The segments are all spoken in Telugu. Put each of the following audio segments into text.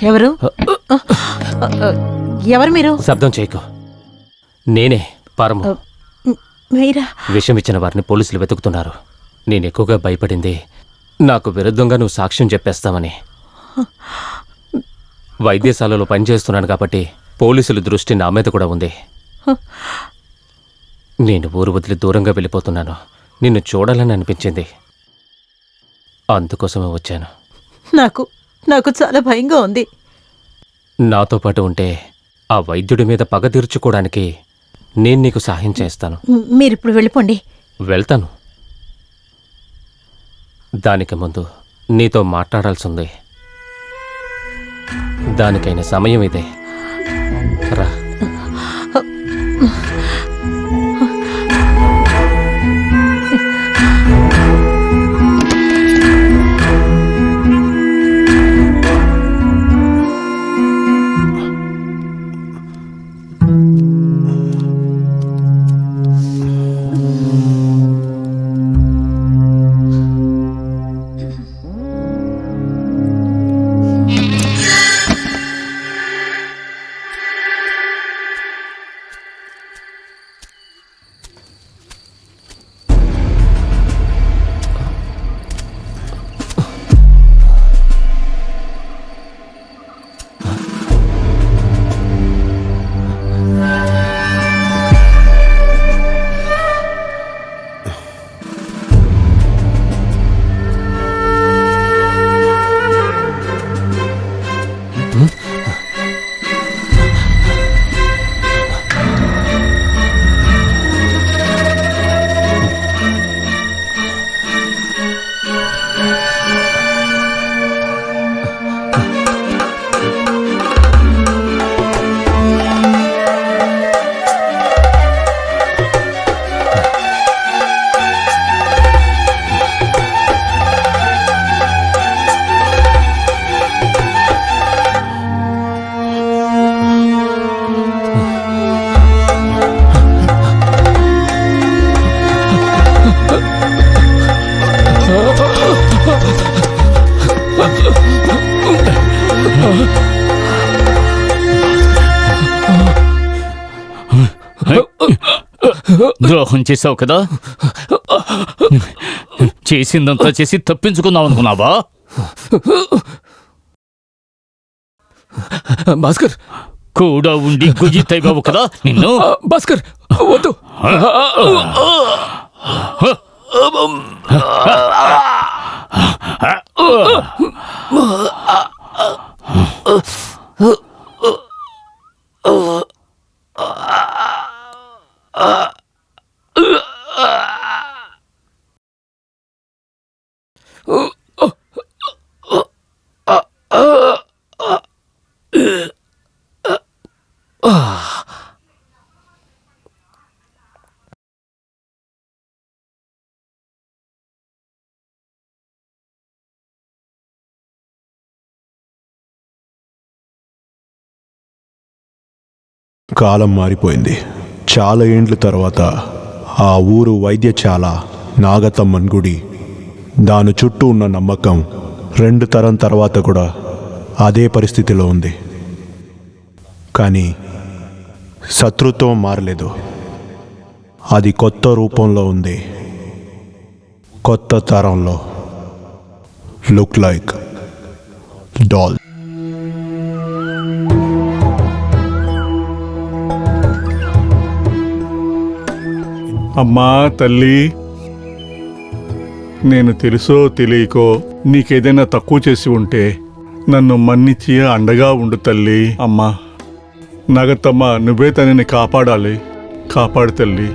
ఎవరు ఎవరు మీరు? శబ్దం చేయకు. నేనే పరము. మీరా? విషం ఇచ్చిన వారిని పోలీసులు వెతుకుతున్నారు. నేను ఎక్కువగా భయపడింది నాకు విరుద్ధంగా నువ్వు సాక్ష్యం చెప్పేస్తామని. వైద్యశాలలో పనిచేస్తున్నాను కాబట్టి పోలీసుల దృష్టి నా మీద కూడా ఉంది. నేను ఊరు వదిలి దూరంగా వెళ్ళిపోతున్నాను. నిన్ను చూడాలని అనిపించింది, అందుకోసమే వచ్చాను. నాకు చాలా భయంగా ఉంది. నాతో పాటు ఉంటే ఆ వైద్యుడి మీద పగ తీర్చుకోవడానికి నేను నీకు సహాయం చేస్తాను. మీరిప్పుడు వెళ్ళిపోండి. వెళ్తాను. దానికి ముందు నీతో మాట్లాడాల్సి ఉంది. దానికైన సమయం ఇదే. రా. ద్రోహం చేసావు కదా, చేసిందంతా చేసి తప్పించుకున్నావు అనుకున్నావా? భాస్కర్ కూడా ఉండి గుజితైబావు కదా నిన్ను. భాస్కర్ వద్దు. కాలం మారిపోయింది. చాలా ఏండ్ల తర్వాత ఆ ఊరు వైద్యశాల, నాగతమ్మన్ గుడి, దాని చుట్టూ ఉన్న నమ్మకం 2 తరం తర్వాత కూడా అదే పరిస్థితిలో ఉంది. కానీ శత్రుత్వం మారలేదు. అది కొత్త రూపంలో ఉంది. కొత్త తరంలో. Look like doll. అమ్మా తల్లి, నేను తెలుసో తెలియకో నీకేదైనా తక్కువ చేసి ఉంటే నన్ను మన్నించి అండగా ఉండు తల్లి. అమ్మా నాగతమ్మ, నువ్వే తనని కాపాడాలి. కాపాడు తల్లి.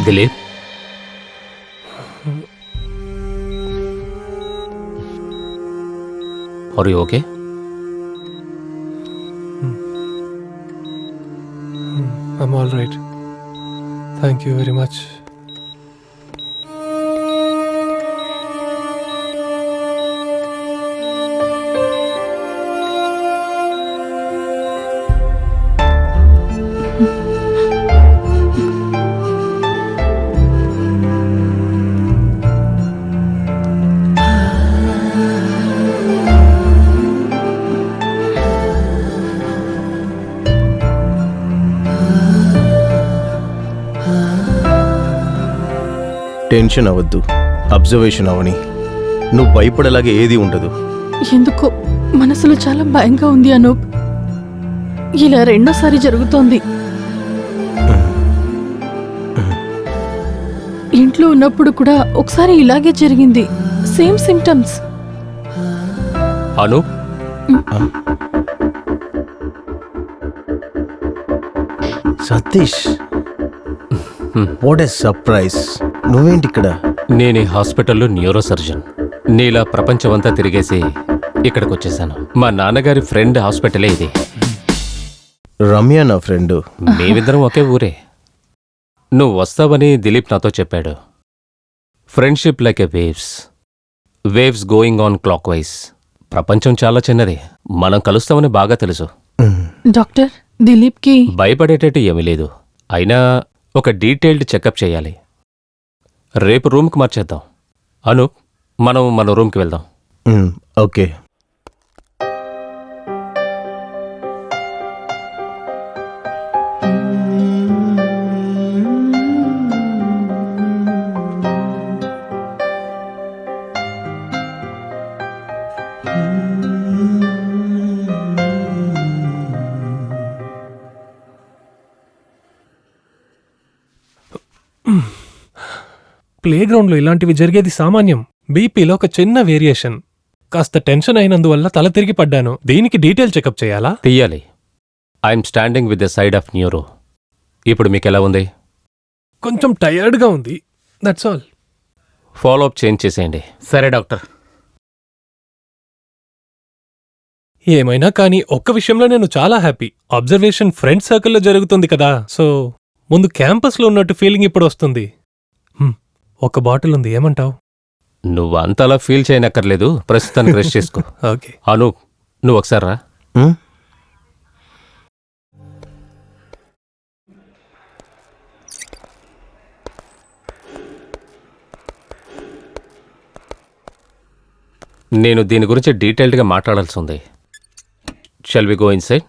Dileep are you okay? I'm all right. Thank you very much. Tension అవ్వద్దు, అబ్జర్వేషన్ అవని. నువ్వు భయపడేలాగా ఏది ఉండదు. ఎందుకో మనసులో చాలా భయంగా ఉంది అనూప్. ఇలా రెండోసారి జరుగుతోంది. ఇంట్లో ఉన్నప్పుడు కూడా ఒకసారి ఇలాగే జరిగింది. Same symptoms. Anu Satish, what a surprise. నువ్వేంటి ఇక్కడ? నేను ఈ హాస్పిటల్లో న్యూరో సర్జన్. నీలా ప్రపంచమంతా తిరిగేసి ఇక్కడికి వచ్చేసాను. మా నాన్నగారి ఫ్రెండ్ హాస్పిటలే ఇది. రమ్య నా ఫ్రెండ్. మేమిద్దరం ఒకే ఊరే. నువ్వు వస్తావని దిలీప్ నాతో చెప్పాడు. Friendship like a waves going on clock wise. ప్రపంచం చాలా చిన్నది. మనం కలుస్తామని బాగా తెలుసు. డాక్టర్, దిలీప్కి భయపడేటట్టు ఏమీ లేదు. అయినా ఒక డీటెయిల్డ్ చెకప్ చేయాలి. రేపు రూమ్కి మార్చేద్దాం. అను, మనం మన రూమ్కి వెళ్దాం. ఓకే. ప్లేగ్రౌండ్లో ఇలాంటివి జరిగేది సామాన్యం. బీపీలో ఒక చిన్న వేరియేషన్. కాస్త టెన్షన్ అయినందువల్ల తల తిరిగి పడ్డాను. దీనికి డీటెయిల్ చెకప్ చేయాలా? తీయాలి. I'm standing with the side of neuro. ఇప్పుడు మీకు ఎలా ఉంది? కొంచెం టయర్డ్గా ఉంది, దట్స్ ఆల్. ఫాలోఅప్ చేంజ్ చేసేయండి. సరే డాక్టర్. ఏమైనా కానీ ఒక్క విషయంలో నేను చాలా హ్యాపీ. అబ్జర్వేషన్ ఫ్రెండ్ సర్కిల్లో జరుగుతుంది కదా, సో ముందు క్యాంపస్లో ఉన్నట్టు ఫీలింగ్ ఇప్పుడు వస్తుంది. ఒక బాటిల్ ఉంది, ఏమంటావు? నువ్వు అంతలా ఫీల్ చేయనక్కర్లేదు. ప్రస్తుతానికి రెస్ట్ చేసుకో. ఓకే. అను, నువ్వు ఒకసారి రా. నేను దీని గురించి డీటెయిల్డ్గా మాట్లాడాల్సి ఉంది. Shall we go inside?